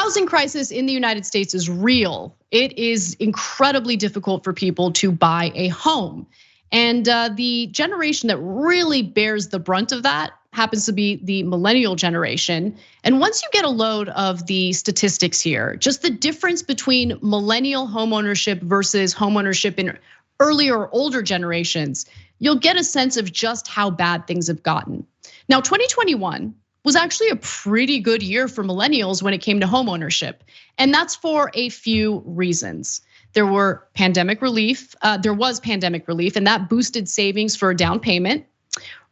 housing crisis in the United States is real. It is incredibly difficult for people to buy a home. And the generation that really bears the brunt of that happens to be the millennial generation. And once you get a load of the statistics here, just the difference between millennial homeownership versus homeownership in earlier or older generations, you'll get a sense of just how bad things have gotten. Now, 2021 was actually a pretty good year for millennials when it came to homeownership. And that's for a few reasons. There was pandemic relief, and that boosted savings for a down payment.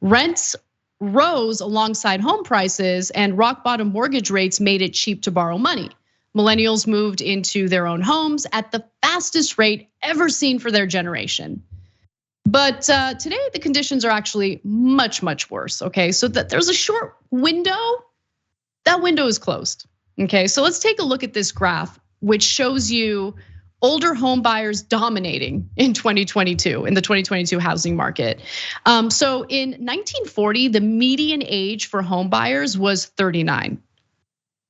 Rents rose alongside home prices, and rock bottom mortgage rates made it cheap to borrow money. Millennials moved into their own homes at the fastest rate ever seen for their generation. But today the conditions are actually much, much worse, okay? So that there's a short window, that window is closed, okay? So let's take a look at this graph, which shows you older home buyers dominating in 2022, in the 2022 housing market. So in 1940, the median age for home buyers was 39.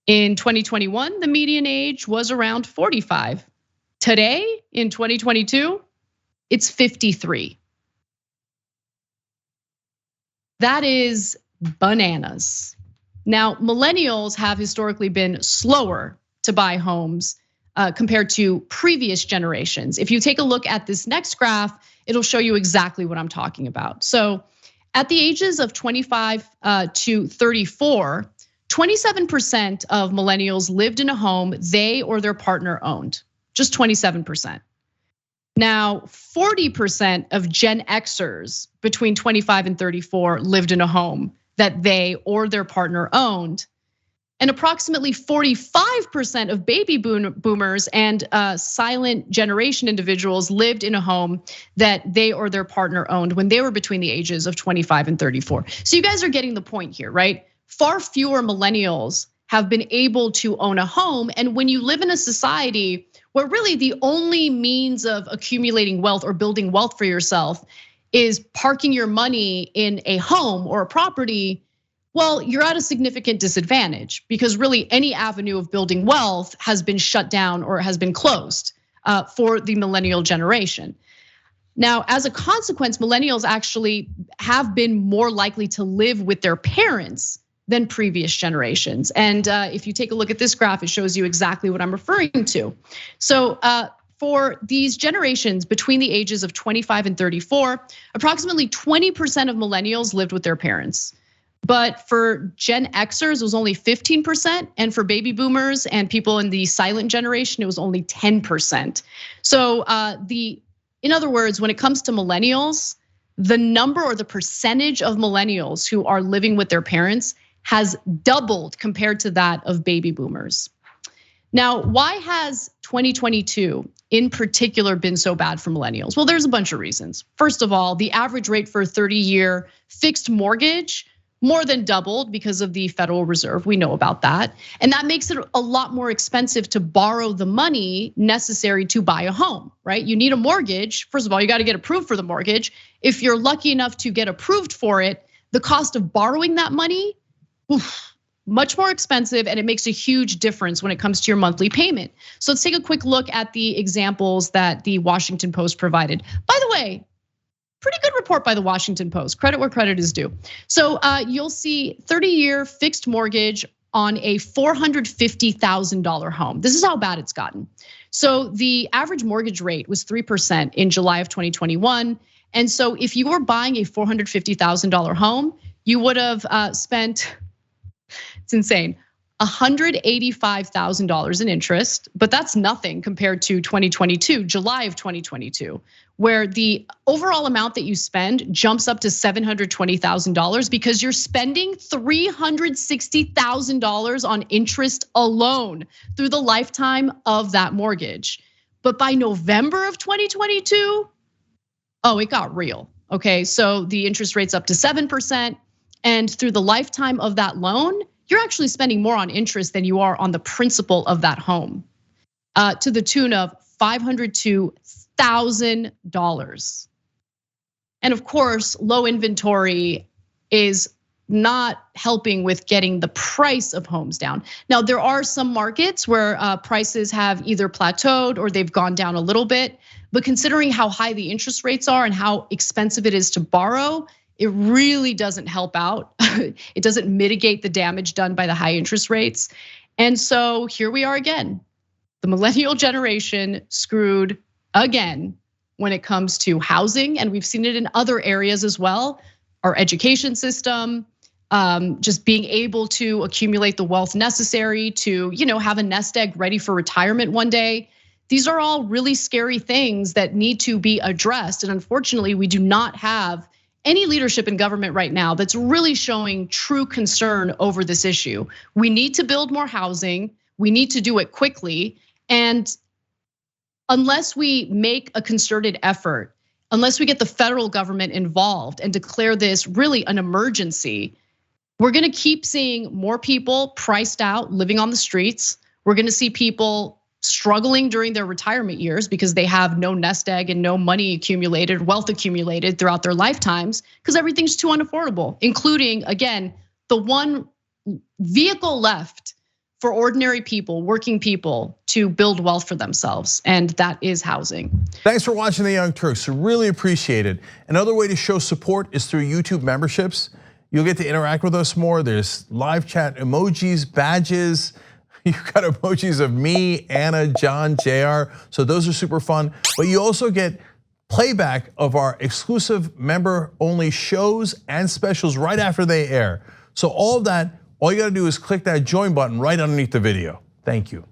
In 2021, the median age was around 45. Today, in 2022, it's 53. That is bananas. Now, millennials have historically been slower to buy homes compared to previous generations. If you take a look at this next graph, it'll show you exactly what I'm talking about. So at the ages of 25 to 34, 27% of millennials lived in a home they or their partner owned, just 27%. Now, 40% of Gen Xers between 25 and 34 lived in a home that they or their partner owned. And approximately 45% of baby boomers and silent generation individuals lived in a home that they or their partner owned when they were between the ages of 25 and 34. So you guys are getting the point here, right? Far fewer millennials have been able to own a home. And when you live in a society where really the only means of accumulating wealth or building wealth for yourself is parking your money in a home or a property, well, you're at a significant disadvantage because really any avenue of building wealth has been shut down or has been closed for the millennial generation. Now, as a consequence, millennials actually have been more likely to live with their parents than previous generations. And if you take a look at this graph, it shows you exactly what I'm referring to. So for these generations between the ages of 25 and 34, approximately 20% of millennials lived with their parents. But for Gen Xers, it was only 15%. And for baby boomers and people in the silent generation, it was only 10%. So in other words, when it comes to millennials, the number or the percentage of millennials who are living with their parents has doubled compared to that of baby boomers. Now, why has 2022 in particular been so bad for millennials? Well, there's a bunch of reasons. First of all, the average rate for a 30-year fixed mortgage more than doubled because of the Federal Reserve. We know about that. And that makes it a lot more expensive to borrow the money necessary to buy a home, right? You need a mortgage. First of all, you got to get approved for the mortgage. If you're lucky enough to get approved for it, the cost of borrowing that money, much more expensive, and it makes a huge difference when it comes to your monthly payment. So let's take a quick look at the examples that the Washington Post provided. By the way, pretty good report by the Washington Post, credit where credit is due. So you'll see 30-year fixed mortgage on a $450,000 home. This is how bad it's gotten. So the average mortgage rate was 3% in July of 2021. And so if you were buying a $450,000 home, you would have spent, it's insane, $185,000 in interest, but that's nothing compared to 2022, July of 2022, where the overall amount that you spend jumps up to $720,000 because you're spending $360,000 on interest alone through the lifetime of that mortgage. But by November of 2022, it got real, okay? So the interest rate's up to 7%, and through the lifetime of that loan, you're actually spending more on interest than you are on the principal of that home, to the tune of $502,000. And of course, low inventory is not helping with getting the price of homes down. Now, there are some markets where prices have either plateaued or they've gone down a little bit. But considering how high the interest rates are and how expensive it is to borrow, it really doesn't help out. It doesn't mitigate the damage done by the high interest rates. And so here we are again. The millennial generation screwed again when it comes to housing, and we've seen it in other areas as well. Our education system, just being able to accumulate the wealth necessary to, have a nest egg ready for retirement one day. These are all really scary things that need to be addressed. And unfortunately, we do not have any leadership in government right now that's really showing true concern over this issue. We need to build more housing. We need to do it quickly. And unless we make a concerted effort, unless we get the federal government involved and declare this really an emergency, we're gonna keep seeing more people priced out, living on the streets. We're gonna see people struggling during their retirement years because they have no nest egg and no money accumulated, wealth accumulated throughout their lifetimes, because everything's too unaffordable, including, again, the one vehicle left for ordinary people, working people, to build wealth for themselves, and that is housing. Thanks for watching The Young Turks, really appreciate it. Another way to show support is through YouTube memberships. You'll get to interact with us more. There's live chat emojis, badges. You've got emojis of me, Anna, John, JR. So those are super fun. But you also get playback of our exclusive member-only shows and specials right after they air. So all of that, all you gotta do is click that join button right underneath the video. Thank you.